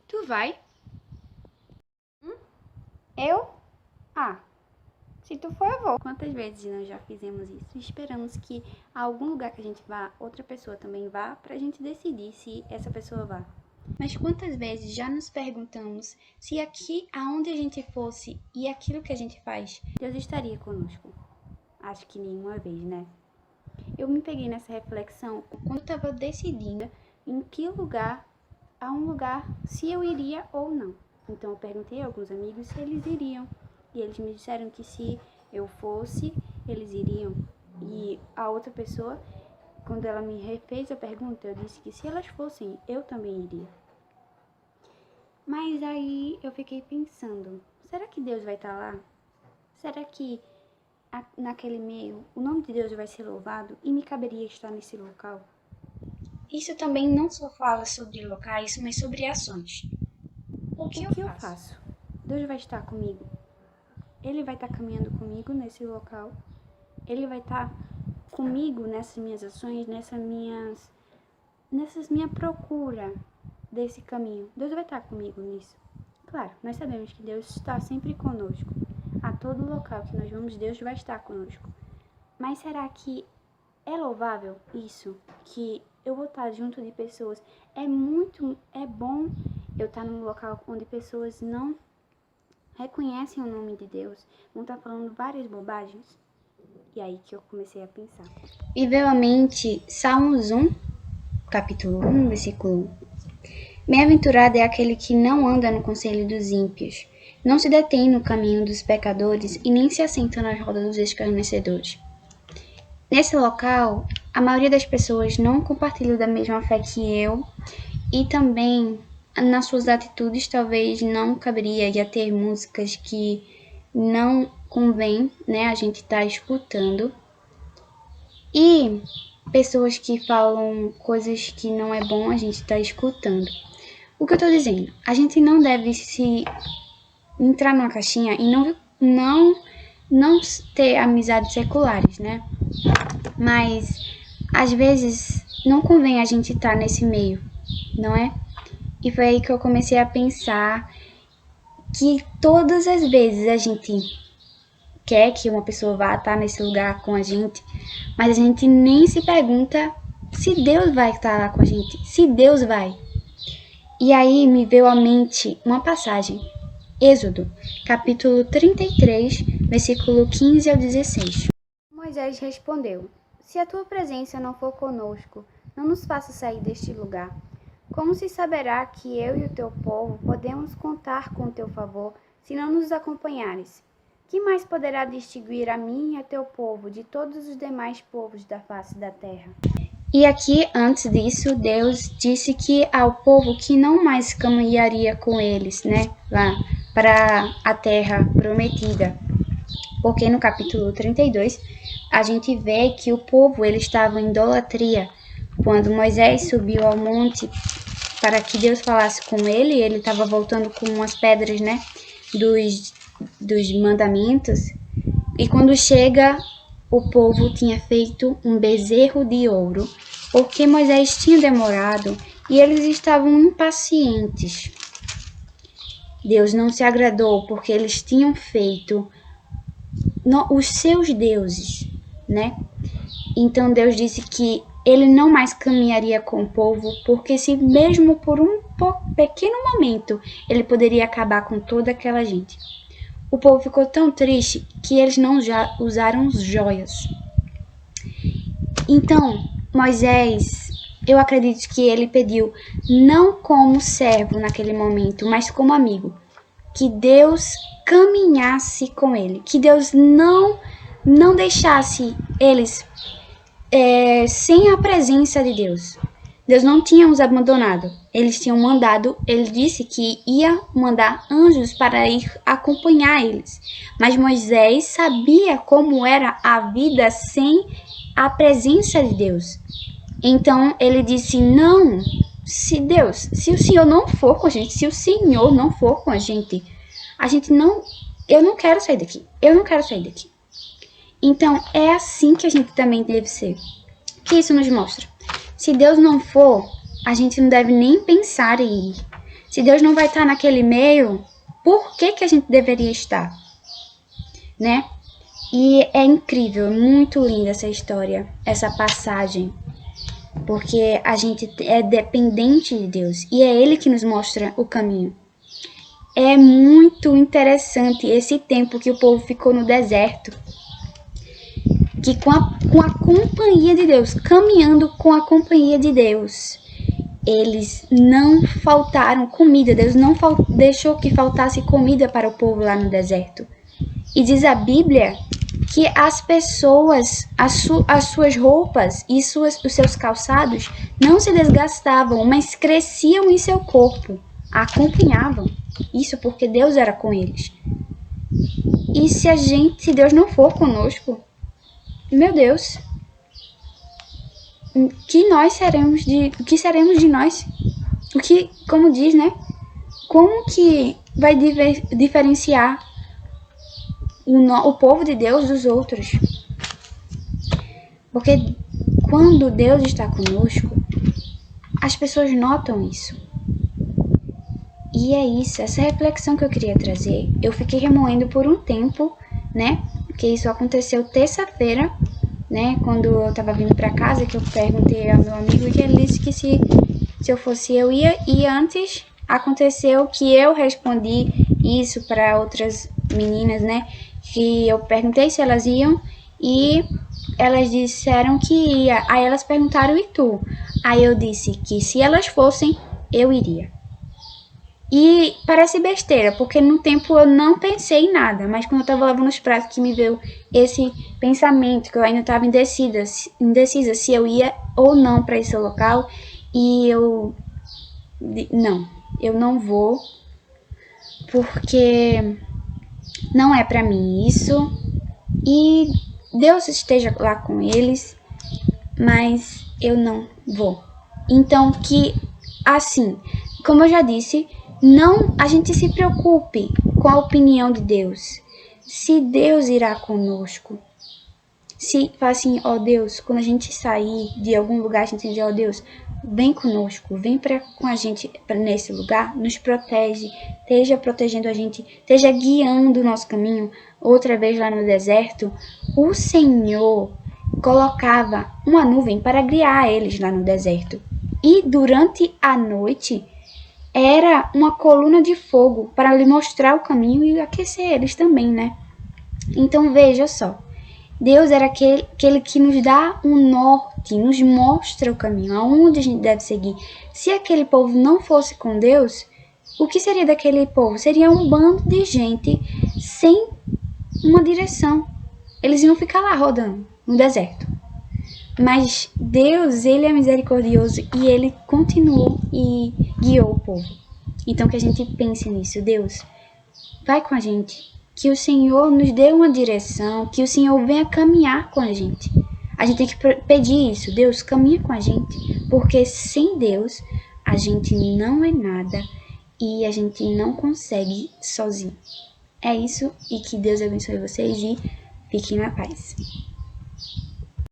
Tu vai? Eu? Se tu for, eu vou. Quantas vezes nós já fizemos isso? Esperamos que a algum lugar que a gente vá, outra pessoa também vá, pra gente decidir se essa pessoa vá. Mas quantas vezes já nos perguntamos se aqui aonde a gente fosse e aquilo que a gente faz, Deus estaria conosco? Acho que nenhuma vez, né? Eu me peguei nessa reflexão quando eu estava decidindo em que lugar, a um lugar, se eu iria ou não. Então eu perguntei a alguns amigos se eles iriam. E eles me disseram que se eu fosse, eles iriam. E a outra pessoa, quando ela me refez a pergunta, eu disse que se elas fossem, eu também iria. Mas aí eu fiquei pensando, será que Deus vai estar lá? Será que naquele meio o nome de Deus vai ser louvado e me caberia estar nesse local? Isso também não só fala sobre locais, mas sobre ações. O que eu faço? Deus vai estar comigo. Ele vai estar caminhando comigo nesse local. Ele vai estar comigo nessas minhas ações, nessas minha procura desse caminho. Deus vai estar comigo nisso. Claro, nós sabemos que Deus está sempre conosco. A todo local que nós vamos, Deus vai estar conosco. Mas será que é louvável isso? Que eu vou estar junto de pessoas. É bom eu estar num local onde pessoas não reconhecem o nome de Deus, vão estar falando várias bobagens. E aí que eu comecei a pensar. Me veio à mente Salmos 1, capítulo 1, versículo 1. Bem-aventurado é aquele que não anda no conselho dos ímpios, não se detém no caminho dos pecadores e nem se assenta na roda dos escarnecedores. Nesse local, a maioria das pessoas não compartilha da mesma fé que eu e também nas suas atitudes talvez não caberia ter músicas que não convém, né, a gente tá escutando. E pessoas que falam coisas que não é bom a gente tá escutando. O que eu tô dizendo? A gente não deve se entrar numa caixinha e não ter amizades seculares, né? Mas às vezes não convém a gente estar nesse meio, não é? E foi aí que eu comecei a pensar que todas as vezes a gente quer que uma pessoa vá estar nesse lugar com a gente, mas a gente nem se pergunta se Deus vai estar lá com a gente, se Deus vai. E aí me veio à mente uma passagem, Êxodo, capítulo 33, versículo 15 ao 16. Moisés respondeu: Se a tua presença não for conosco, não nos faça sair deste lugar. Como se saberá que eu e o teu povo podemos contar com o teu favor, se não nos acompanhares? Que mais poderá distinguir a mim e a teu povo de todos os demais povos da face da terra? E aqui, antes disso, Deus disse que ao povo que não mais caminharia com eles, né, lá para a terra prometida. Porque no capítulo 32, a gente vê que o povo ele estava em idolatria. Quando Moisés subiu ao monte para que Deus falasse com ele, ele estava voltando com umas pedras, né, dos mandamentos. E quando chega, o povo tinha feito um bezerro de ouro, porque Moisés tinha demorado e eles estavam impacientes. Deus não se agradou porque eles tinham feito os seus deuses, né? Então Deus disse que ele não mais caminharia com o povo, porque se mesmo por um pequeno momento ele poderia acabar com toda aquela gente. O povo ficou tão triste que eles não já usaram joias. Então, Moisés, eu acredito que ele pediu, não como servo naquele momento, mas como amigo, que Deus caminhasse com ele, que Deus não deixasse eles sem a presença de Deus. Deus não tinha os abandonado. Eles tinham mandado, ele disse que ia mandar anjos para ir acompanhar eles. Mas Moisés sabia como era a vida sem a presença de Deus. Então ele disse: não, se o Senhor não for com a gente, se o Senhor não for com a gente não, eu não quero sair daqui. Eu não quero sair daqui. Então é assim que a gente também deve ser. O que isso nos mostra? Se Deus não for, a gente não deve nem pensar em ir. Se Deus não vai estar naquele meio, por que a gente deveria estar? Né? E é incrível, é muito linda essa história, essa passagem. Porque a gente é dependente de Deus e é Ele que nos mostra o caminho. É muito interessante esse tempo que o povo ficou no deserto, que com a companhia de Deus, caminhando com a companhia de Deus, eles não faltaram comida. Deus não deixou que faltasse comida para o povo lá no deserto. E diz a Bíblia que as pessoas, as suas roupas e os seus calçados não se desgastavam, mas cresciam em seu corpo, acompanhavam. Isso porque Deus era com eles. E se Deus não for conosco, meu Deus, o que seremos de nós? O que, como diz, né? Como que vai diferenciar o povo de Deus dos outros? Porque quando Deus está conosco, as pessoas notam isso. E é isso, essa reflexão que eu queria trazer. Eu fiquei remoendo por um tempo, né? Porque isso aconteceu terça-feira, né? Quando eu tava vindo pra casa, que eu perguntei ao meu amigo e ele disse que se eu fosse eu ia. E antes aconteceu que eu respondi isso para outras meninas, né? Que eu perguntei se elas iam e elas disseram que ia. Aí elas perguntaram, e tu? Aí eu disse que se elas fossem, eu iria. E parece besteira, porque no tempo eu não pensei em nada, mas quando eu tava lavando os pratos que me veio esse pensamento, que eu ainda tava indecisa se eu ia ou não para esse local, e eu não vou, porque não é para mim isso, e Deus esteja lá com eles, mas eu não vou. Então que, assim, como eu já disse, não a gente se preocupe com a opinião de Deus. Se Deus irá conosco, se fala assim, ó Deus, quando a gente sair de algum lugar, a gente diz, ó Deus, vem conosco, vem com a gente nesse lugar, nos protege, esteja protegendo a gente, esteja guiando o nosso caminho. Outra vez lá no deserto, o Senhor colocava uma nuvem para guiar eles lá no deserto. E durante a noite, era uma coluna de fogo para lhe mostrar o caminho e aquecer eles também, né? Então veja só, Deus era aquele que nos dá um norte, nos mostra o caminho, aonde a gente deve seguir. Se aquele povo não fosse com Deus, o que seria daquele povo? Seria um bando de gente sem uma direção. Eles iam ficar lá rodando no deserto. Mas Deus, Ele é misericordioso e Ele continuou e guiou o povo. Então que a gente pense nisso. Deus, vai com a gente. Que o Senhor nos dê uma direção, que o Senhor venha caminhar com a gente. A gente tem que pedir isso. Deus, caminha com a gente. Porque sem Deus, a gente não é nada e a gente não consegue sozinho. É isso, e que Deus abençoe vocês e fiquem na paz.